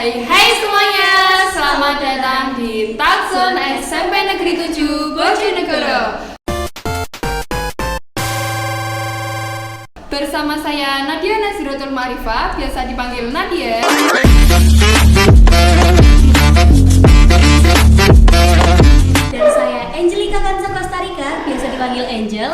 Hai semuanya, selamat datang di Talkzone SMP Negeri 7 Bojonegoro. Bersama saya Nadia Nasiratul Ma'rifah, biasa dipanggil Nadia. Dan saya Angelika Kansa Kostarika, biasa dipanggil Angel.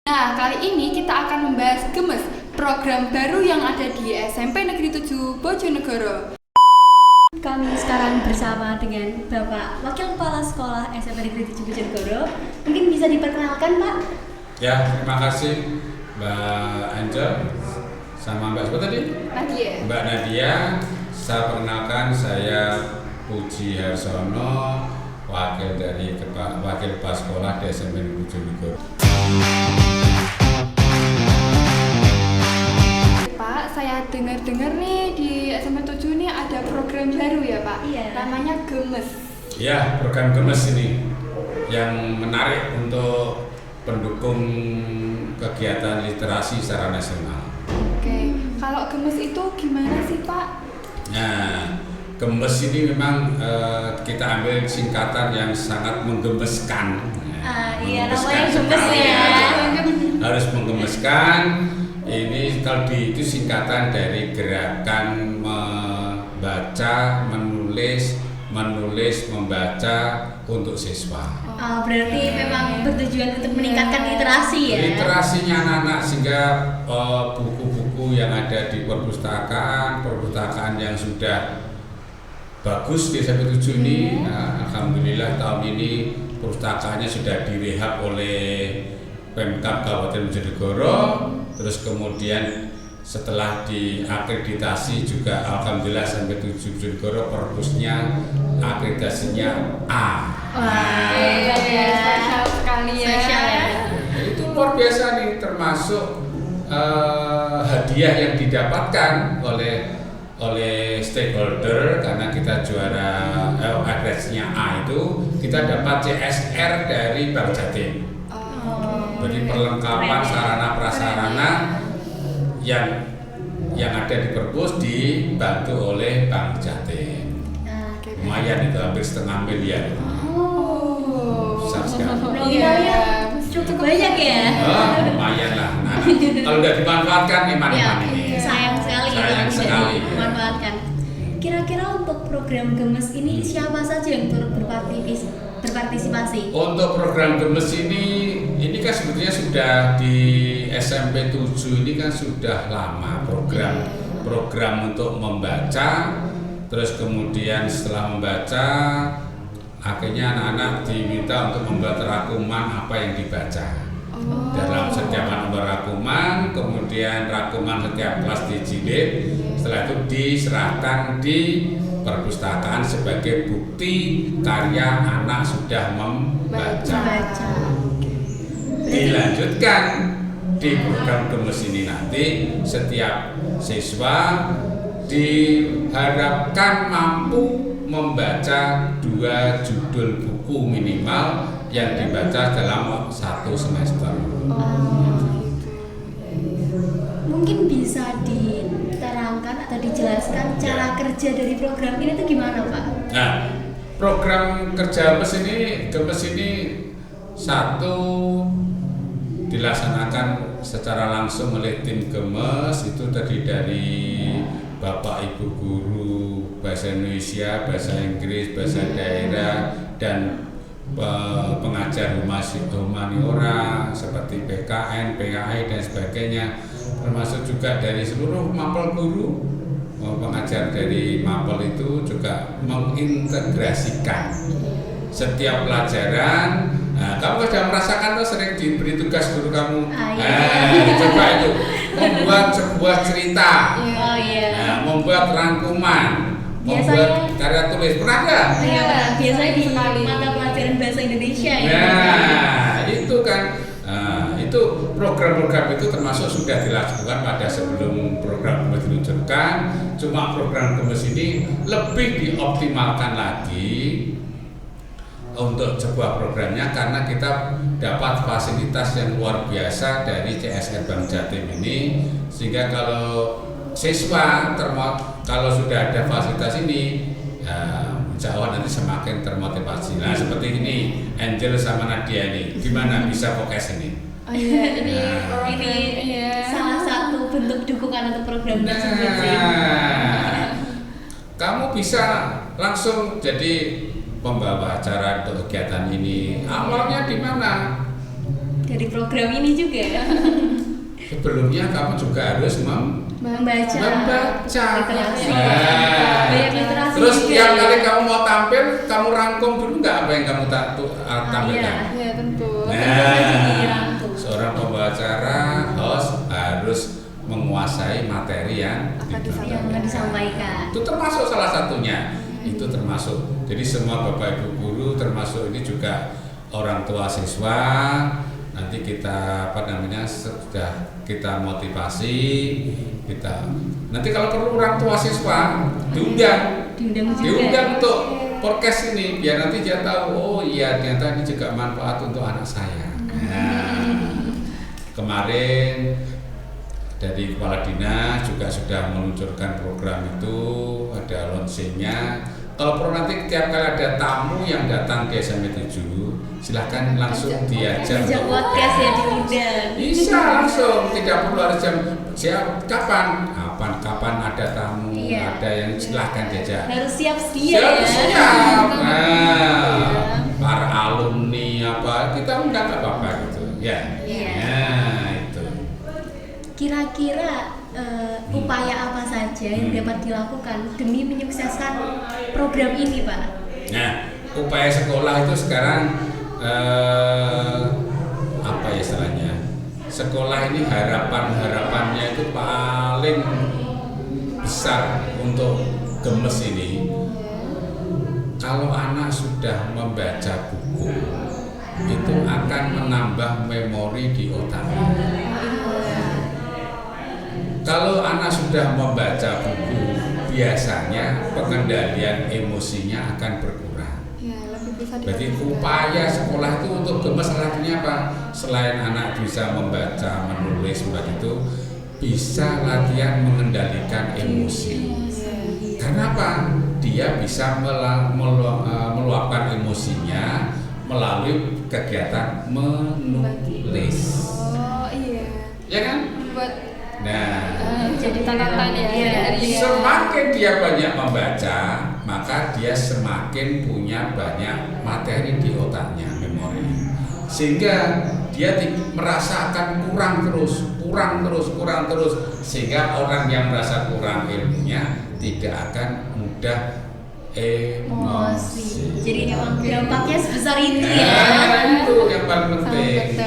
Nah, kali ini kita akan membahas Gemes, program baru yang ada di SMP Negeri 7 Bojonegoro. Kami sekarang bersama dengan Bapak Wakil Kepala Sekolah SMP Negeri 7 Bojonegoro. Mungkin bisa diperkenalkan, Pak? Ya, terima kasih Mbak Angel sama Mbak siapa tadi? Nadia. Mbak Nadia. Saya perkenalkan, saya Puji Harsono, wakil kepala sekolah di SMP Negeri Bojonegoro. Pak, saya dengar-dengar nih di SMP 7 ini ada program baru ya Pak? Iya. Namanya Gemes. Ya, program Gemes ini yang menarik untuk pendukung kegiatan literasi secara nasional. Oke, kalau Gemes itu gimana sih Pak? Nah, Gemes ini memang kita ambil singkatan yang sangat menggemeskan. Iya, namanya Menggemeskan Gemes sekali, ya. Harus menggemeskan. Ini kalau itu singkatan dari gerakan membaca, menulis, membaca untuk siswa. Berarti memang bertujuan untuk meningkatkan literasi ya? Literasinya anak-anak, sehingga buku-buku yang ada di perpustakaan yang sudah bagus di SMP 7 ini, alhamdulillah tahun ini perpustakaannya sudah direhab oleh Pemkab Kabupaten Bojonegoro. Terus kemudian setelah diakreditasi juga alhamdulillah SMP 7 Bojonegoro perpusnya akreditasinya A. Wah, Spesial sekali ya. Spesial ya. Itu luar biasa nih, termasuk hadiah yang didapatkan oleh stakeholder, karena kita juara akreditasinya A itu kita dapat CSR dari Bank Jatim. Jadi perlengkapan sarana prasarana yang ada di perpus dibantu oleh Bank Jatim. Lumayan itu, hampir setengah miliar. Besar sekali. Nominalnya cukup banyak ya? Lumayan lah. Nah, kalau udah dimanfaatkan iman-iman ini. Sayang sekali Sayang kalau sekali, tidak ya. dimanfaatkan. Kira-kira untuk program Gemes ini siapa saja yang turut berpartisipasi? Untuk program Gemes ini kan sebetulnya sudah di SMP 7 ini kan sudah lama program untuk membaca. Terus kemudian setelah membaca, akhirnya anak-anak diminta untuk membuat rangkuman apa yang dibaca. Dalam setiap nomor rangkuman, kemudian rangkuman setiap kelas dijilid, setelah itu diserahkan di perpustakaan sebagai bukti karya anak sudah membaca. Dilanjutkan di program Gemes ini nanti setiap siswa diharapkan mampu membaca 2 judul buku minimal yang dibaca dalam 1 semester. Mungkin bisa diterangkan atau dijelaskan cara kerja dari program ini itu gimana, Pak? Nah, program kerja Gemes ini satu dilaksanakan secara langsung oleh tim Gemes, itu terdiri dari Bapak Ibu guru bahasa Indonesia, bahasa Inggris, bahasa daerah, dan pengajar humaniora seperti PKN, PKI dan sebagainya, termasuk juga dari seluruh mapel guru. Pengajar dari mapel itu juga mengintegrasikan setiap pelajaran. Nah, kamu sudah merasakan tuh sering diberi tugas guru kamu. Coba itu membuat sebuah cerita, membuat rangkuman, membuat karya tulis. Pernah nggak? Biasanya di mata pelajaran bahasa Indonesia ya. Nah, itu kan. Itu program-program itu termasuk sudah dilakukan pada sebelum program Gemes diluncurkan. Cuma program Gemes ini lebih dioptimalkan lagi untuk sebuah programnya karena kita dapat fasilitas yang luar biasa dari CSR Bank Jatim ini, sehingga kalau siswa kalau sudah ada fasilitas ini insya Allah nanti semakin termotivasi. Nah seperti ini Angel sama Nadia ini gimana bisa fokus ini? Oh iya, ini salah satu bentuk dukungan untuk program tersebut sih. Kamu bisa langsung jadi pembawa acara untuk kegiatan ini. Awalnya di mana? Dari program ini juga. Sebelumnya kamu juga harus membaca. Literasi. Banyak literasi. Terus juga. tiap kali kamu mau tampil, kamu rangkum dulu nggak apa yang kamu tampilkan? Iya tentu. Seorang pembawa acara, host harus menguasai materi yang akan disampaikan. Itu termasuk salah satunya. Itu termasuk. Jadi semua Bapak Ibu guru termasuk ini juga orang tua siswa. Nanti kita sudah kita motivasi, nanti kalau perlu orang tua siswa diundang untuk podcast ini biar nanti dia tahu, oh iya ternyata ini juga manfaat untuk anak saya. Kemarin dari Kepala Dinas juga sudah meluncurkan program itu, ada launchingnya. Kalau perlu nanti tiap kali ada tamu yang datang ke SMP 7, silahkan langsung diajak podcast ya, diundang. Bisa langsung, tidak perlu harus kapan ada tamu, ada yang silahkan diajak. Harus siap sedia siap. Para alumni kita undang apa gitu ya. Itu. Kira-kira upaya apa saja yang dapat dilakukan demi menyukseskan program ini, Pak? Nah, upaya sekolah itu sekarang apa ya istilahnya? Sekolah ini harapannya itu paling besar untuk Gemes ini. Kalau anak sudah membaca buku, itu akan menambah memori di otaknya. Kalau anak sudah membaca buku, biasanya pengendalian emosinya akan berkurang. Berarti upaya sekolah itu untuk Gemes salah satunya apa? Selain anak bisa membaca, menulis, itu bisa latihan mengendalikan emosi. Karena apa? Dia bisa meluapkan emosinya melalui kegiatan menulis. Oh iya. Ya kan? Jadi catatan ya. Semakin dia banyak membaca, maka dia semakin punya banyak materi di otaknya, memori. Sehingga dia merasakan kurang terus. Sehingga orang yang merasa kurang ilmunya tidak akan mudah emosi. Jadi emang dampaknya sebesar itu ya. Itu yang paling penting.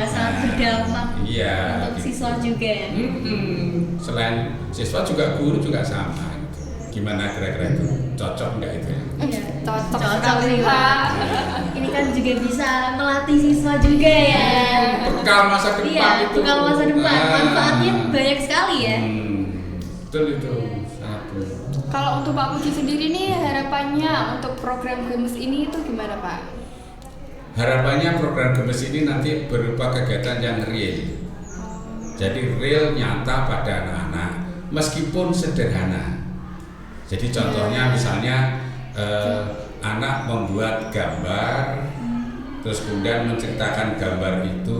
Sangat berdampak. Iya. Untuk siswa juga. Selain siswa juga guru juga sama. Gimana kira-kira itu? Cocok nggak itu? Iya. Cocok sekali Pak. Ini kan juga bisa melatih siswa juga ya. Bekal masa depan itu. Bekal masa depan. Manfaatnya banyak sekali ya. Betul itu. Kalau untuk Pak Puji sendiri nih harapannya untuk program Gemes ini itu gimana Pak? Harapannya program Gemes ini nanti berupa kegiatan yang real. Jadi real nyata pada anak-anak meskipun sederhana. Jadi contohnya misalnya anak membuat gambar, terus kemudian menceritakan gambar itu.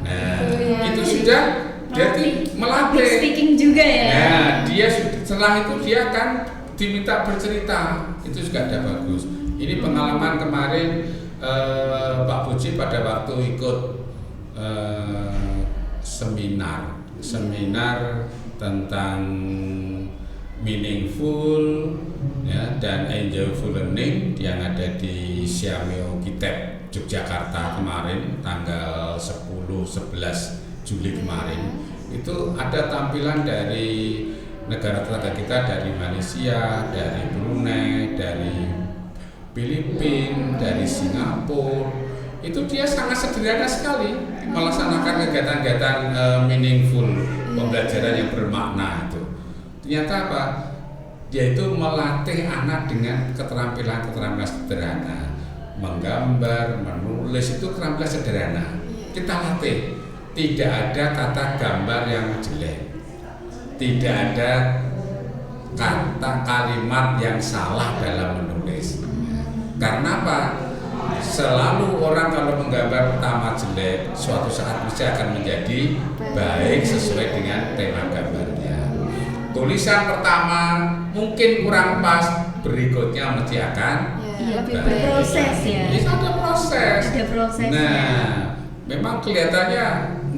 Nah, itu sudah jadi melatih speaking juga ya. Nah, dia setelah itu dia akan diminta bercerita. Itu juga ada bagus. Ini pengalaman kemarin Pak Puji pada waktu ikut seminar tentang meaningful ya, dan enjoyable learning yang ada di Siameo Kitab Yogyakarta kemarin tanggal 10-11 Juli kemarin. Itu ada tampilan dari negara tetangga kita, dari Malaysia, dari Brunei, dari Filipina, dari Singapura. Itu dia sangat sederhana sekali melaksanakan kegiatan-kegiatan meaningful, pembelajaran yang bermakna itu. Ternyata apa? Dia itu melatih anak dengan keterampilan sederhana. menggambar, menulis itu keterampilan sederhana. Kita latih. Tidak ada kata gambar yang jelek. Tidak ada kata kalimat yang salah dalam menulis. Karena apa? Selalu orang kalau menggambar pertama jelek, suatu saat mesti akan menjadi baik sesuai dengan tema gambarnya. Tulisan pertama mungkin kurang pas, berikutnya mesti akan lebih baik. berproses ya. Itu ada proses. Ada prosesnya. Nah, memang kelihatannya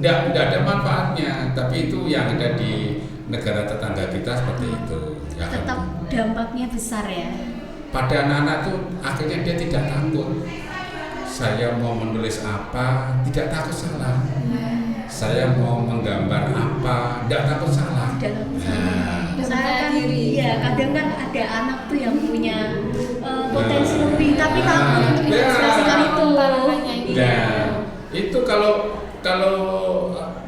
tidak ada manfaatnya, tapi itu yang ada di negara tetangga kita seperti itu. Ya, Tetap dampaknya besar ya. pada anak-anak tuh akhirnya dia tidak takut. Saya mau menulis apa, tidak takut salah. Saya mau menggambar apa, tidak takut salah. Saya kan, iya kadang kan ada anak tuh yang punya potensi lebih, tapi takut untuk mengekspresikan itu. Nah, itu kalau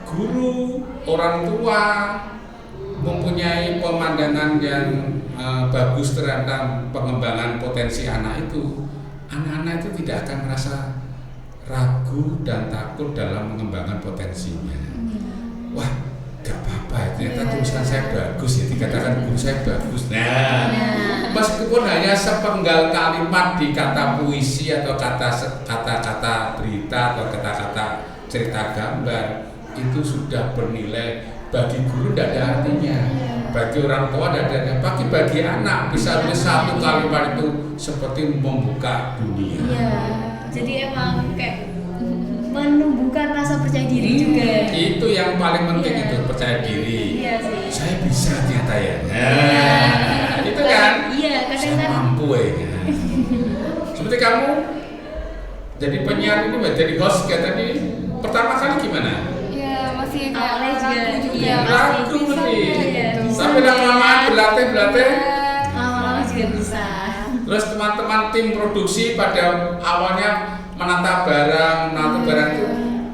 guru, orang tua mempunyai pemandangan yang bagus terhadap pengembangan potensi anak itu, anak-anak itu tidak akan merasa ragu dan takut dalam mengembangkan potensinya. Wah, gak apa-apa, ternyata tulisan saya bagus ya, dikatakan guru saya bagus. Nah, meskipun hanya sepenggal kalimat di kata puisi atau kata-kata berita atau kata-kata cerita gambar, itu sudah bernilai. Bagi guru tidak ada artinya, bagi orang tua tidak ada artinya, bagi anak bisa tulis satu kalimat itu seperti membuka dunia. Iya, jadi emang kayak menumbuhkan rasa percaya diri juga. Itu yang paling penting itu, percaya diri. Iya sih. Saya bisa ternyata ya. Nah, itu kan. Iya, kadang saya kan. mampu ya. Seperti kamu jadi penyiar ini, jadi host kayak tadi, pertama kali gimana? Masih awalnya ragu juga, iya, Ragu bisa nih. gitu. Tapi lama-lama berlatih. Lama-lama juga bisa. Terus teman-teman tim produksi pada awalnya menata barang itu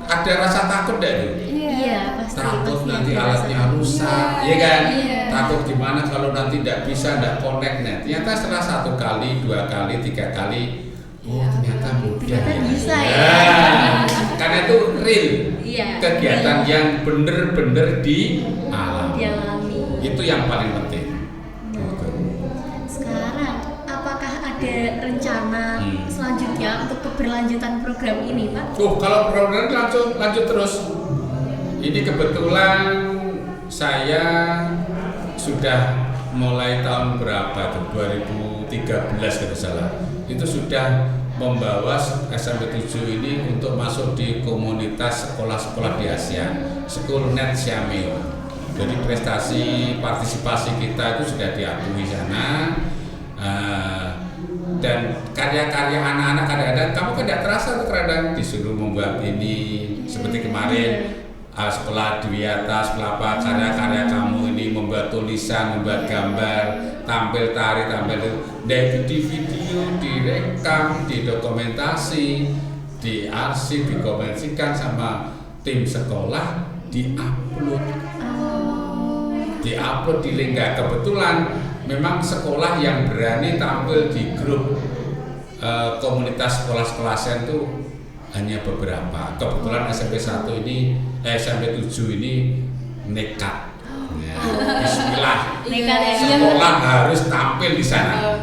ada rasa takut deh. Iya, pasti. Takut pasti nanti ada alatnya rasa rusak, ya kan? Iya. Takut gimana kalau nanti tidak bisa, tidak connect. Nah, ternyata setelah 1 kali, 2 kali, 3 kali, ternyata mudah. Ternyata bisa ya. Karena itu real. Iya. Kegiatan yang bener-bener dialami. Itu yang paling penting. Sekarang, apakah ada rencana selanjutnya untuk keberlanjutan program ini, Pak? Kalau program lanjut terus. Ini kebetulan saya sudah mulai tahun berapa tuh, 2013 kalau salah. Itu sudah membawa SMP 7 ini untuk masuk di komunitas sekolah-sekolah di Asia, Schoolnet Siameo. Jadi prestasi partisipasi kita itu sudah diakui sana. Dan karya-karya anak-anak kadang-kadang kamu kan tidak terasa tuh, kadang disuruh membuat ini seperti kemarin sekolah Dwi Atas, kelapa karya-karya kamu ini membuat tulisan, membuat gambar, tampil tari, tampil itu di video, direkam, didokumentasi, diarsip, dikomersikan sama tim sekolah, diupload di link. Kebetulan memang sekolah yang berani tampil di grup komunitas sekolah-sekolah sen itu hanya beberapa. Kebetulan SMP 1 ini, SMP 7 ini nekat. Ya, bismillah. Sekolah harus tampil di sana.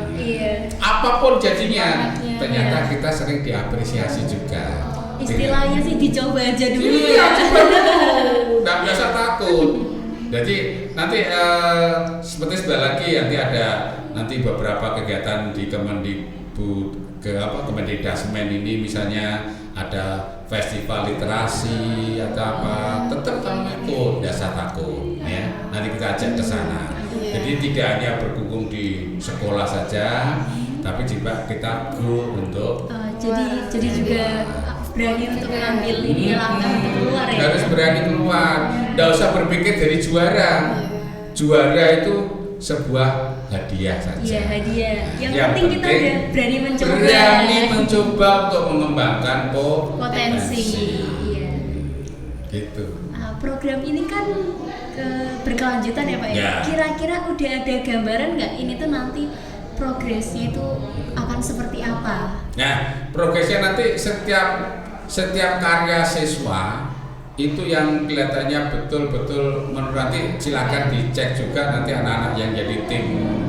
Apapun jadinya, ternyata kita sering diapresiasi juga. Istilahnya sih dicoba aja dulu. Iya, coba dulu. Nggak biasa takut. Jadi nanti seperti sebelah lagi nanti ada beberapa kegiatan di Kemendikbudkesmen ini, misalnya ada festival literasi atau apa, tetap kamu ikut, dasar takut ya. Nanti kita ajak ke sana. Jadi tidak hanya berkumpul di sekolah saja, tapi juga kita go untuk jadi juga berani untuk mengambil ini langkah untuk keluar ya. Harus berani keluar. Tidak usah berpikir dari juara. Juara itu sebuah hadiah saja. Iya, hadiah. Yang penting kita udah berani mencoba. Berani mencoba untuk mengembangkan potensi. Iya. Gitu. Program ini kan berkelanjutan ya Pak ya. Ya. Kira-kira udah ada gambaran nggak ini tuh nanti progresnya itu akan seperti apa? Nah, progresnya nanti setiap karya siswa itu yang kelihatannya betul-betul menurut nanti silakan dicek juga nanti anak-anak yang jadi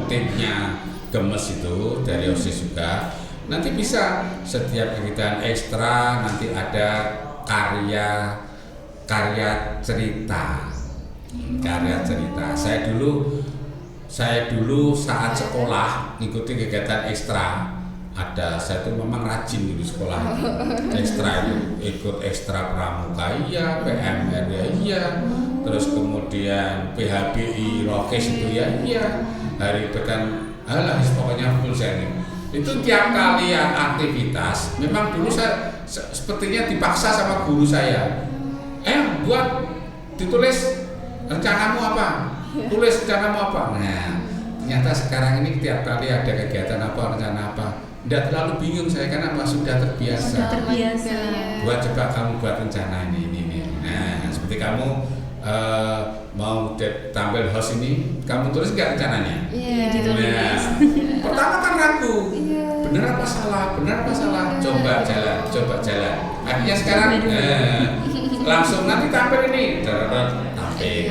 timnya Gemes itu dari OSIS juga nanti bisa setiap kegiatan ekstra nanti ada karya cerita. Saya dulu saat sekolah ngikuti kegiatan ekstra saya tuh memang rajin di sekolah ekstra itu ikut ekstra pramuka iya, PMR ya iya, terus kemudian PHBI Rokes itu ya iya, hari pekan pokoknya full saya nih. Itu tiap kali aktivitas memang dulu saya sepertinya dipaksa sama guru saya buat ditulis rencanamu apa, tulis rencanamu apa. Nah ternyata sekarang ini tiap kali ada kegiatan apa, rencana apa, tidak terlalu bingung saya karena sudah terbiasa. Coba kamu buat rencana ini. Nah seperti kamu mau tampil host ini, kamu tulis nggak rencananya? Ditulis. Nah, pertama kan ragu, benar apa salah, coba jalan. Akhirnya sekarang langsung nanti tampil ini, tampil.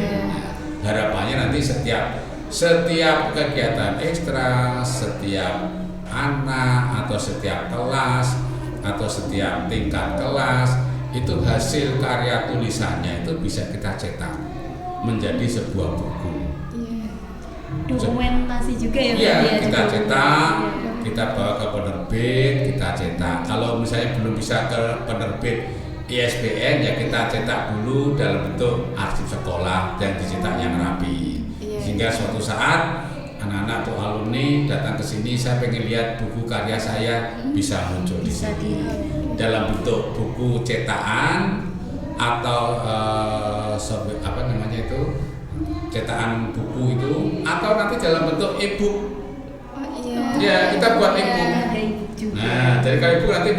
Harapannya nanti setiap kegiatan ekstra, setiap anak atau setiap kelas atau setiap tingkat kelas itu hasil karya tulisannya itu bisa kita cetak menjadi sebuah buku. Dokumentasi juga ya? Iya, kita cetak, kita bawa ke penerbit, kita cetak. Kalau misalnya belum bisa ke penerbit ISBN ya kita cetak dulu dalam bentuk arsip sekolah dan dicetak yang rapi. Sehingga suatu saat anak-anak atau alumni datang ke sini, saya pengen lihat buku karya saya bisa muncul di sini dalam bentuk buku cetakan atau cetakan buku itu atau nanti dalam bentuk e-book. Ya kita buat e-book. Nah dari kalau e-book nanti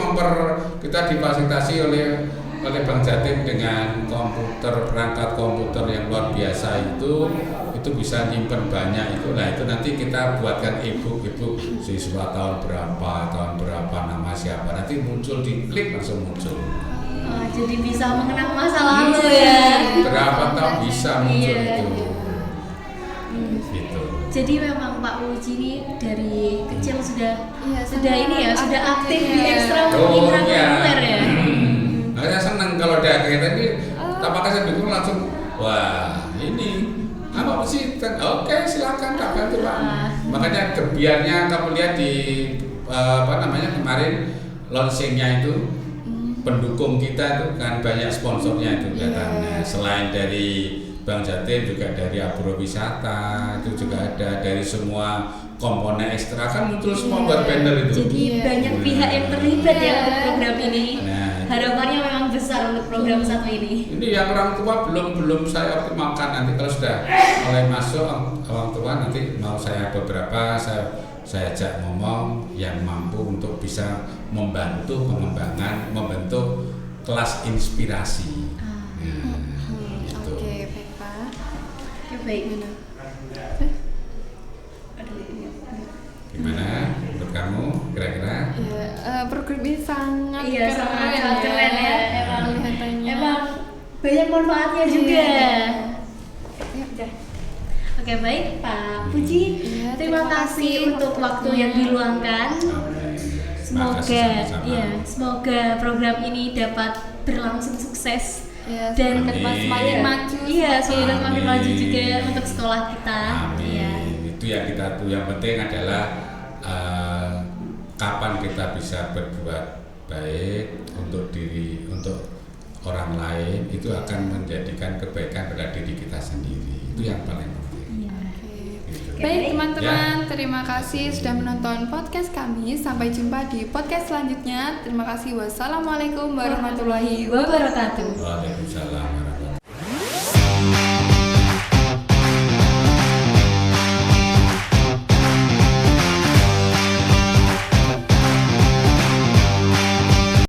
kita difasilitasi oleh Bank Jatim dengan perangkat komputer yang luar biasa itu bisa nyimpen banyak itu. Nah itu nanti kita buatkan e-book siswa tahun berapa nama siapa nanti muncul diklik langsung muncul. Jadi bisa mengenang masa lalu ya. Berapa tahun bisa muncul itu. Gitu. Jadi memang Pak Uji ini dari kecil sudah aktif di ekstra kurikuler ya. Saya senang kalau ada kegiatan ini, apakah saya dukung langsung, wah ini apa sih? Oke silakan tak bantu Pak. Makanya kebiarnya kamu lihat di kemarin launchingnya itu pendukung kita itu kan banyak sponsornya itu datangnya. Selain dari Bank Jatim juga dari Apuro Wisata itu juga ada dari semua komponen ekstra kan muncul semua buat banner itu. Jadi banyak pihak yang terlibat ya untuk program ini. Harapannya memang besar untuk program satu ini. Ini yang orang tua belum saya optimalkan, nanti kalau sudah mulai masuk orang tua nanti mau saya beberapa saya ajak ngomong yang mampu untuk bisa membantu pengembangan membentuk kelas inspirasi. Oke, baik Pak. Baik. Gimana menurut kamu kira-kira? Program ini sangat keren ya. Emang banyak manfaatnya juga. Oke baik Pak Puji, terima kasih untuk waktu yang diluangkan. Semoga program ini dapat berlangsung sukses dan semakin maju. Semakin maju juga untuk sekolah kita. Itu yang penting adalah kapan kita bisa berbuat baik untuk diri, untuk orang lain, itu akan menjadikan kebaikan pada diri kita sendiri. Itu yang paling penting. Baik teman-teman, terima kasih sudah menonton podcast kami. Sampai jumpa di podcast selanjutnya. Terima kasih. Wassalamualaikum warahmatullahi wabarakatuh. Waalaikumsalam.